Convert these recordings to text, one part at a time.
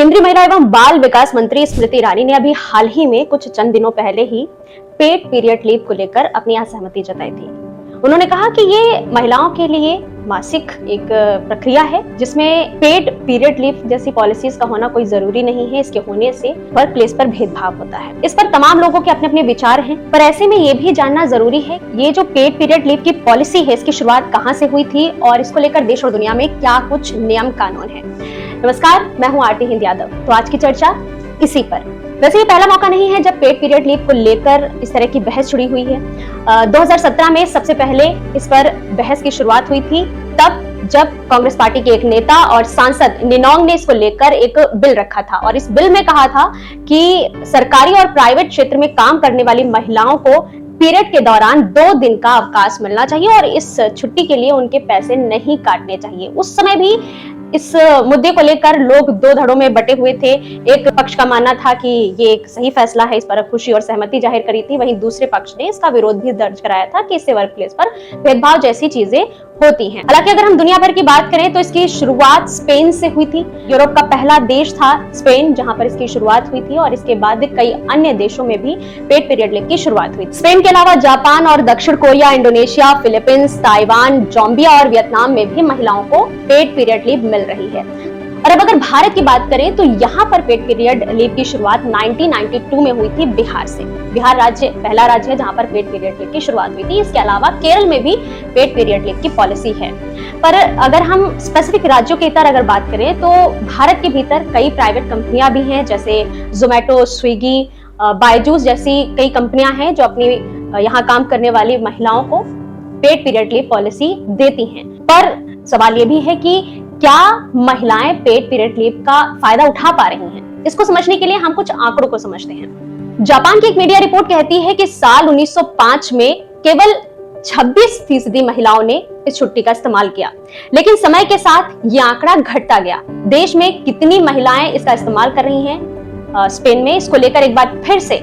केंद्रीय महिला एवं बाल विकास मंत्री स्मृति ईरानी ने अभी हाल ही में कुछ चंद दिनों पहले ही पेड पीरियड लीव को लेकर अपनी असहमति जताई थी। उन्होंने कहा कि ये महिलाओं के लिए मासिक एक प्रक्रिया है जिसमें पेड पीरियड लीव जैसी पॉलिसीज का होना कोई जरूरी नहीं है। इसके होने से वर्क प्लेस पर भेदभाव होता है। इस पर तमाम लोगों के अपने अपने विचार हैं, पर ऐसे में ये भी जानना जरूरी है ये जो पेड पीरियड लीव की पॉलिसी है इसकी शुरुआत कहाँ से हुई थी और इसको लेकर देश और दुनिया में क्या कुछ नियम कानून है। नमस्कार, मैं हूँ आरती हिंद यादव। तो आज की चर्चा इसी पर। वैसे ये पहला मौका नहीं है जब पेड पीरियड लीव को लेकर इस तरह की बहस जुड़ी हुई है। 2017 में सबसे पहले इस पर बहस की शुरुआत हुई थी, तब जब कांग्रेस पार्टी के एक नेता और सांसद निनोंग ने इसको लेकर एक बिल रखा था और इस बिल में कहा था कि सरकारी और प्राइवेट क्षेत्र में काम करने वाली महिलाओं को पीरियड के दौरान 2 दिन का अवकाश मिलना चाहिए और इस छुट्टी के लिए उनके पैसे नहीं काटने चाहिए। उस समय भी इस मुद्दे को लेकर लोग 2 धड़ों में बटे हुए थे। एक पक्ष का मानना था कि ये एक सही फैसला है, इस पर खुशी और सहमति जाहिर करी थी। वहीं दूसरे पक्ष ने इसका विरोध भी दर्ज कराया था कि इससे वर्क प्लेस पर भेदभाव जैसी चीजें होती हैं। हालांकि अगर हम दुनिया भर की बात करें तो इसकी शुरुआत स्पेन से हुई थी। यूरोप का पहला देश था स्पेन जहां पर इसकी शुरुआत हुई थी और इसके बाद कई अन्य देशों में भी पेड पीरियड लीव की शुरुआत हुई। स्पेन के अलावा जापान और दक्षिण Korea, Indonesia, Philippines, Taiwan, Zambia और वियतनाम में भी महिलाओं को पेड पीरियड लीव मिल रही है। और अब अगर भारत की बात करें तो यहाँ पर पेड पीरियड लीव की शुरुआत 1992 में हुई थी बिहार से। बिहार पहला राज्य है जहाँ पर पेड पीरियड लीव की शुरुआत हुई थी। इसके अलावा केरल में भी पेड पीरियड लीव की पॉलिसी है। पर अगर हम स्पेसिफिक राज्यों के इतर अगर बात करें तो भारत के भीतर कई प्राइवेट कंपनियां भी हैं, जैसे जोमेटो, स्विगी, बायजूस जैसी कई कंपनियां हैं जो अपनी यहाँ काम करने वाली महिलाओं को पेड पीरियड लीव पॉलिसी देती हैं। पर सवाल ये भी है कि क्या महिलाएं पेड पीरियड लीव का फायदा उठा पा रही हैं? इसको समझने के लिए हम कुछ आंकड़ों को समझते हैं। जापान की एक मीडिया रिपोर्ट कहती है कि साल 1905 में केवल 26% महिलाओं ने इस छुट्टी का इस्तेमाल किया, लेकिन समय के साथ ये आंकड़ा घटता गया। देश में कितनी महिलाएं इसका इस्तेमाल कर रही हैं स्पेन में, इसको लेकर एक बार फिर से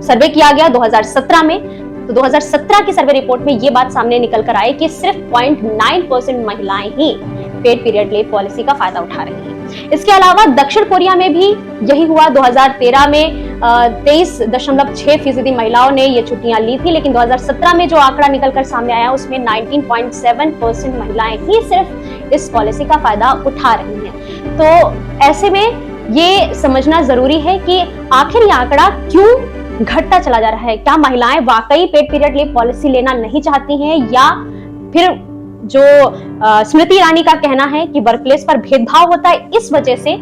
सर्वे किया गया 2017 में। तो 2017 की सर्वे रिपोर्ट में ये बात सामने निकल कर आई कि सिर्फ 0.9% महिलाएं ही पेड पीरियड लीव पॉलिसी का फायदा उठा रही हैं। इसके अलावा दक्षिण कोरिया में भी यही हुआ। 2013 में 23.6% महिलाओं ने ये छुट्टियां ली थी, लेकिन 2017 में जो आंकड़ा निकल कर सामने आया उसमें 19.7% महिलाएं ही सिर्फ इस पॉलिसी का फायदा उठा रही हैं। तो ऐसे में ये समझना जरूरी है कि आखिर ये आंकड़ा क्यों घटता चला जा रहा है। क्या महिलाएं वाकई पेड पीरियड लीव पॉलिसी लेना नहीं चाहती हैं, या फिर जो स्मृति ईरानी का कहना है कि वर्कप्लेस पर भेदभाव होता है, इस वजह से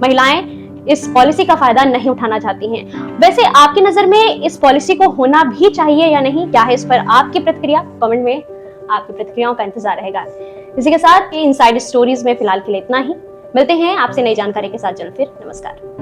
महिलाएं इस पॉलिसी का फायदा नहीं उठाना चाहती हैं। वैसे आपकी नजर में इस पॉलिसी को होना भी चाहिए या नहीं, क्या है इस पर आपकी प्रतिक्रिया? कमेंट में आपकी प्रतिक्रियाओं का इंतजार रहेगा। इसी के साथ इनसाइड स्टोरीज में फिलहाल के लिए इतना ही। मिलते हैं आपसे नई जानकारी के साथ जल्द फिर। नमस्कार।